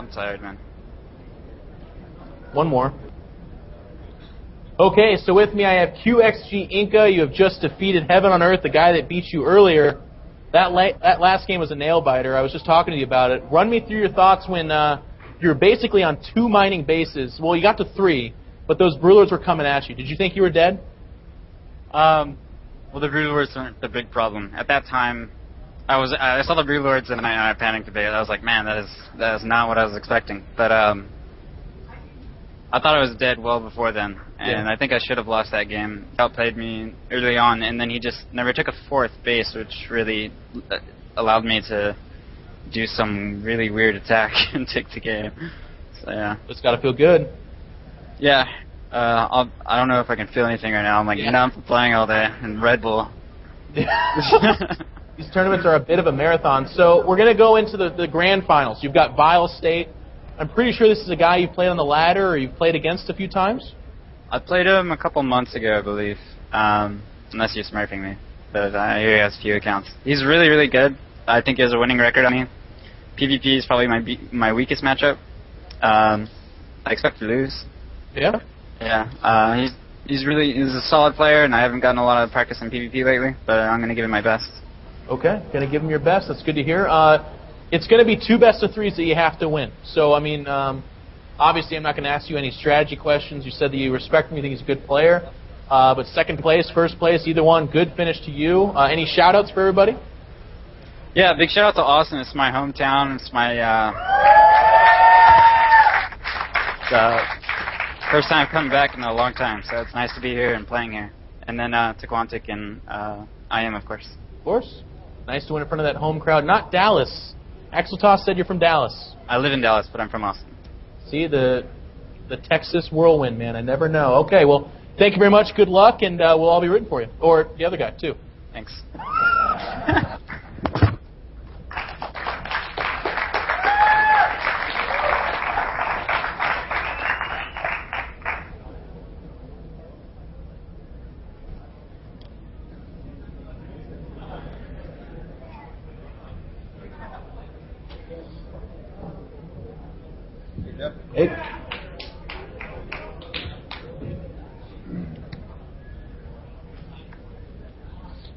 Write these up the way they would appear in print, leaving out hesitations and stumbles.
I'm tired, man. One more. Okay, so with me I have QxGiNkA. You have just defeated Heaven on Earth, the guy that beat you earlier. That last game was a nail-biter. I was just talking to you about it. Run me through your thoughts when you were basically on 2 mining bases. Well, you got to 3, but those Brewlers were coming at you. Did you think you were dead? Well, the Brewlords weren't the big problem. At that time, I saw the Brewlords and I panicked a bit. I was like, man, that is not what I was expecting. But I thought I was dead well before then, and I think I should have lost that game. He outplayed me early on, and then he just never took a 4th base, which really allowed me to do some really weird attack and take the game. So yeah, it's got to feel good. Yeah, I don't know if I can feel anything right now. I'm like, I'm playing all day in Red Bull. These tournaments are a bit of a marathon. So we're going to go into the grand finals. You've got vileState. I'm pretty sure this is a guy you've played on the ladder or you've played against a few times? I played him a couple months ago, I believe. Unless you're smurfing me. But I hear he has a few accounts. He's really, really good. I think he has a winning record on me. PvP is probably my weakest matchup. I expect to lose. Yeah? Yeah. He's a solid player, and I haven't gotten a lot of practice in PvP lately, but I'm going to give him my best. Okay, going to give him your best. That's good to hear. It's going to be 2 best-of-3s that you have to win. So, I mean, obviously I'm not going to ask you any strategy questions. You said that you respect him, you think he's a good player. But 2nd place, 1st place, either one, good finish to you. Any shout-outs for everybody? Yeah, big shout-out to Austin. It's my hometown. It's my first time coming back in a long time, so it's nice to be here and playing here. And then to QxGiNkA and I am, of course. Of course. Nice to win in front of that home crowd. Not Dallas. Axeltoss said you're from Dallas. I live in Dallas, but I'm from Austin. See, the Texas whirlwind, man. I never know. Okay, well, thank you very much. Good luck, and we'll all be rooting for you. Or the other guy, too. Thanks. Hey.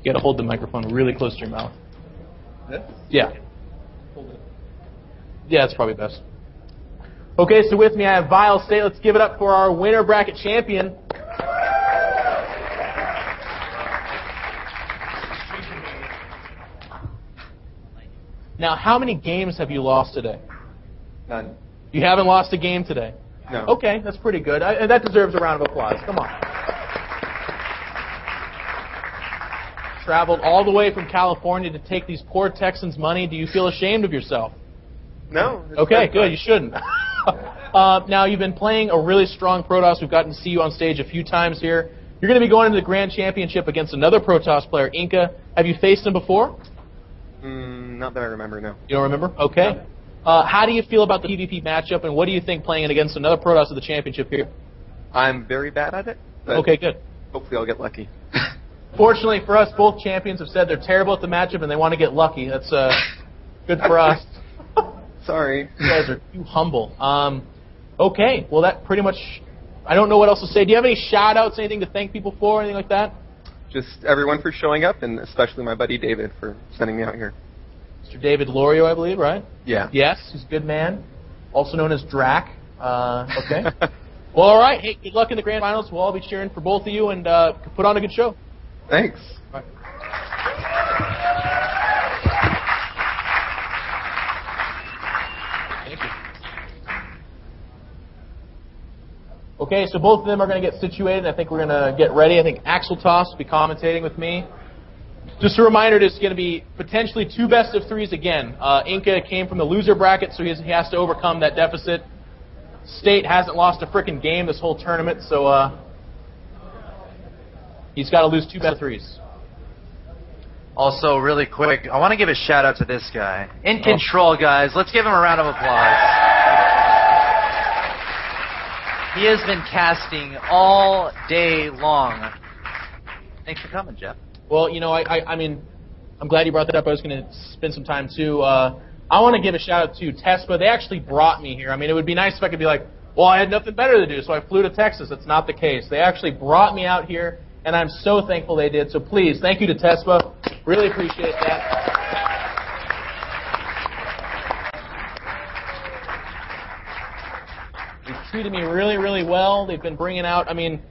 You gotta hold the microphone really close to your mouth. Yeah. Yeah, that's probably best. Okay, so with me I have vileState. Let's give it up for our winner bracket champion. Now, how many games have you lost today? None. You haven't lost a game today? No. Okay, that's pretty good. And that deserves a round of applause. Come on. Traveled all the way from California to take these poor Texans' money. Do you feel ashamed of yourself? No. Okay, good. You shouldn't. Now, you've been playing a really strong Protoss. We've gotten to see you on stage a few times here. You're going to be going into the Grand Championship against another Protoss player, Inka. Have you faced him before? Not that I remember, no. You don't remember? Okay. No. How do you feel about the PvP matchup, and what do you think playing it against another Protoss of the championship here? I'm very bad at it. Okay, good. Hopefully I'll get lucky. Fortunately for us, both champions have said they're terrible at the matchup and they want to get lucky. That's good for us. Sorry. You guys are too humble. Okay, well that pretty much, I don't know what else to say. Do you have any shout-outs, anything to thank people for, anything like that? Just everyone for showing up, and especially my buddy David for sending me out here. Mr. David Lorio, I believe, right? Yeah. Yes, he's a good man, also known as Drac. Okay. Well, all right. Hey, good luck in the grand finals. We'll all be cheering for both of you, and put on a good show. Thanks. All right. Thank you. Okay, so both of them are going to get situated. I think we're going to get ready. I think Axeltoss will be commentating with me. Just a reminder, this is going to be potentially 2 best-of-3s again. Inka came from the loser bracket, so he has to overcome that deficit. State hasn't lost a frickin' game this whole tournament, so he's got to lose 2 best-of-3s. Also, really quick, I want to give a shout-out to this guy. In control, guys. Let's give him a round of applause. He has been casting all day long. Thanks for coming, Jeff. Well, you know, I mean, I'm glad you brought that up. I was going to spend some time, too. I want to give a shout-out to TesPA. They actually brought me here. I mean, it would be nice if I could be like, well, I had nothing better to do, so I flew to Texas. That's not the case. They actually brought me out here, and I'm so thankful they did. So please, thank you to TesPA. Really appreciate that. They've treated me really, really well. They've been bringing out, I mean,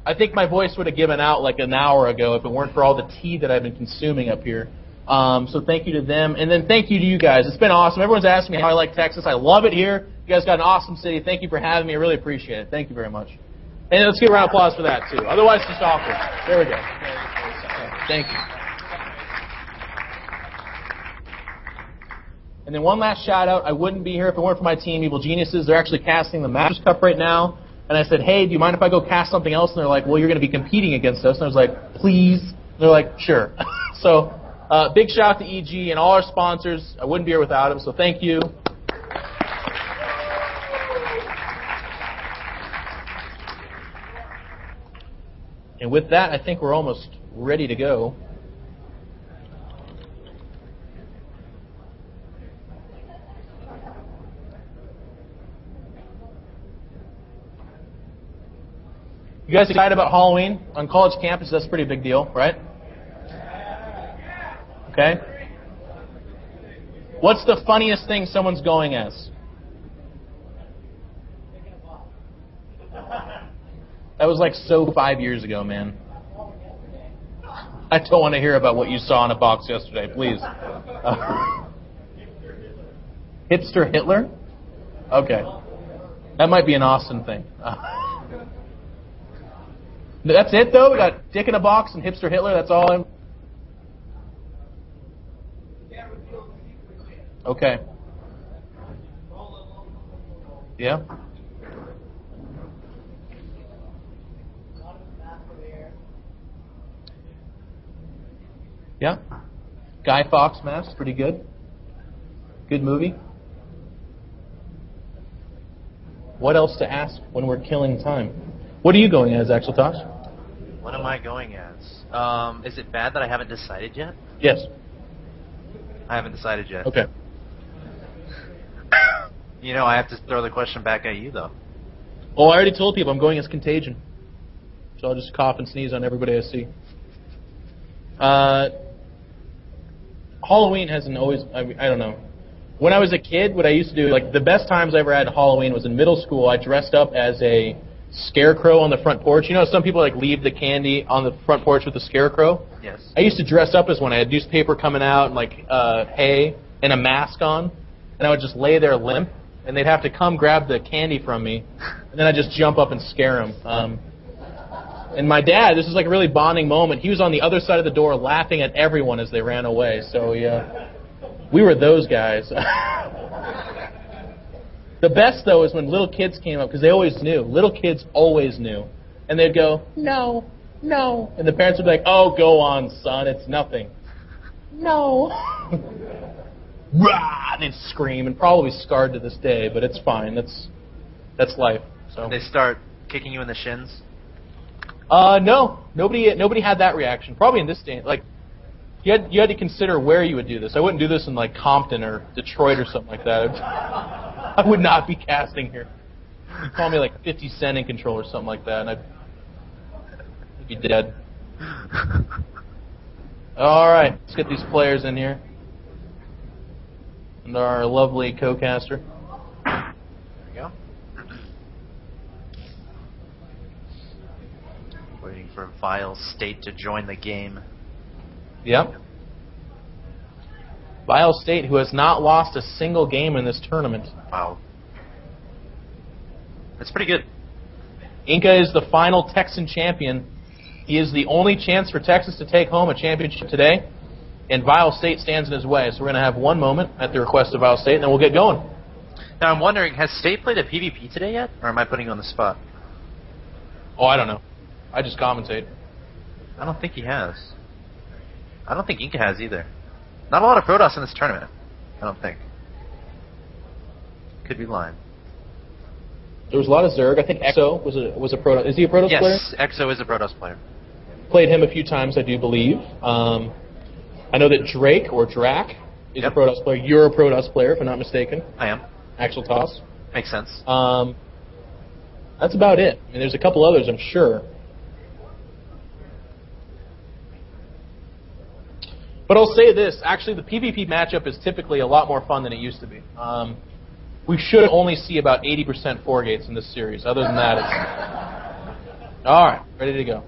I think my voice would have given out like an hour ago if it weren't for all the tea that I've been consuming up here. So thank you to them. And then thank you to you guys. It's been awesome. Everyone's asking me how I like Texas. I love it here. You guys got an awesome city. Thank you for having me. I really appreciate it. Thank you very much. And let's give a round of applause for that, too. Otherwise, it's just awkward. There we go. Thank you. And then one last shout-out. I wouldn't be here if it weren't for my team, Evil Geniuses. They're actually casting the Masters Cup right now. And I said, hey, do you mind if I go cast something else? And they're like, well, you're going to be competing against us. And I was like, please. And they're like, sure. So big shout-out to EG and all our sponsors. I wouldn't be here without them, so thank you. And with that, I think we're almost ready to go. You guys excited about Halloween on college campus? That's a pretty big deal, right? Okay. What's the funniest thing someone's going as? That was like so 5 years ago, man. I don't want to hear about what you saw in a box yesterday, please. Hipster Hitler? Okay. That might be an Austin thing. That's it, though? We got Dick in a Box and Hipster Hitler? That's all I'm... Okay. Yeah? Yeah? Guy Fawkes mask, pretty good. Good movie. What else to ask when we're killing time? What are you going as, Axel Tosh? What am I going as? Is it bad that I haven't decided yet? Yes. I haven't decided yet. Okay. You know, I have to throw the question back at you, though. Oh, I already told people I'm going as Contagion. So I'll just cough and sneeze on everybody I see. Halloween hasn't always, I don't know. When I was a kid, what I used to do, like the best times I ever had Halloween was in middle school. I dressed up as a scarecrow on the front porch. You know, some people like leave the candy on the front porch with the scarecrow? Yes. I used to dress up as one. I had newspaper coming out and like hay and a mask on. And I would just lay there limp. And they'd have to come grab the candy from me. And then I'd just jump up and scare them. And my dad, this is like a really bonding moment. He was on the other side of the door laughing at everyone as they ran away. So yeah, we were those guys. The best, though, is when little kids came up, because they always knew. Little kids always knew. And they'd go, no, no. And the parents would be like, oh, go on, son, it's nothing. No. Rah! And they'd scream, and probably scarred to this day, but it's fine. That's life. So. They start kicking you in the shins? No. Nobody had that reaction. Probably in this day, like, you had to consider where you would do this. I wouldn't do this in, like, Compton or Detroit or something like that. I would not be casting here. You'd call me like 50 Cent in control or something like that, and I'd be dead. All right, let's get these players in here. And our lovely co-caster. There we go. Waiting for vileState to join the game. Yep. vileState, who has not lost a single game in this tournament. Wow. That's pretty good. QxGiNkA is the final Texan champion. He is the only chance for Texas to take home a championship today, and vileState stands in his way. So we're going to have one moment at the request of vileState, and then we'll get going. Now I'm wondering, has State played a PvP today yet, or am I putting you on the spot? Oh, I don't know. I just commentate. I don't think he has. I don't think QxGiNkA has either. Not a lot of Protoss in this tournament. I don't think. Could be lying. There was a lot of Zerg. I think EXO was a Protoss. Is he a Protoss player? Yes, EXO is a Protoss player. Played him a few times, I do believe. I know that Drake, or Drac, is a Protoss player. You're a Protoss player, if I'm not mistaken. I am. Actual toss. Makes sense. That's about it. I mean, there's a couple others, I'm sure. But I'll say this. Actually, the PvP matchup is typically a lot more fun than it used to be. We should only see about 80% 4 gates in this series. Other than that, it's... All right, ready to go.